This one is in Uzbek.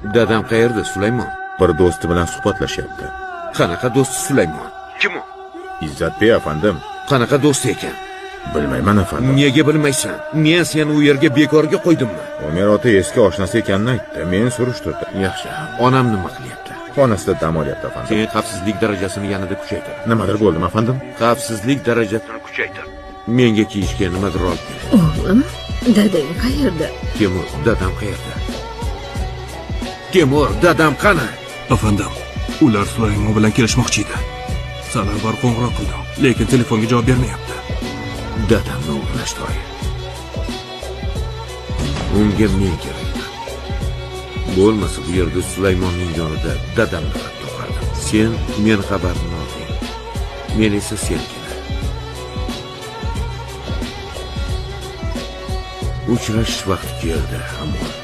Dadam qayerda, Sulaymon? Bir do'sti bilan suhbatlashyapti. Qanaqa do'sti Sulaymon? Kim u? Izzatbek afandim. Qanaqa do'st ekan? Bilmayman afandim. Nega bilmaysan? Men seni u yerga bekorga qo'ydimmi? Umar ota eski oshnasi ekanini aytdi. Men surishtirdim. Yaxshi. Onam nima qilyapti? Xonasida dam olyapti afandim. Sen xavfsizlik darajasini yanada kuchaytir. Nimadir bo'ldimi afandim? Xavfsizlik darajasini kuchaytir. Menga kiyishga nimadir olib kel. O'g'lim, dadang qayerda? Temur, dadam qayerda? Temur, dadam qani? Afandim, ular Sulaymon bilan kelishmoqchi edi. Salarbar qo'ng'iroq qildi, lekin telefonga javob bermayapti. Dadamni o'g'irlashdi. Unga men kerakman. Bo'lmasa bu yerda Sulaymonning yonida dadamni to'qardim. Sen men xabarini olding. Men esa senkina. Uchrashish vaqti keldi, ammo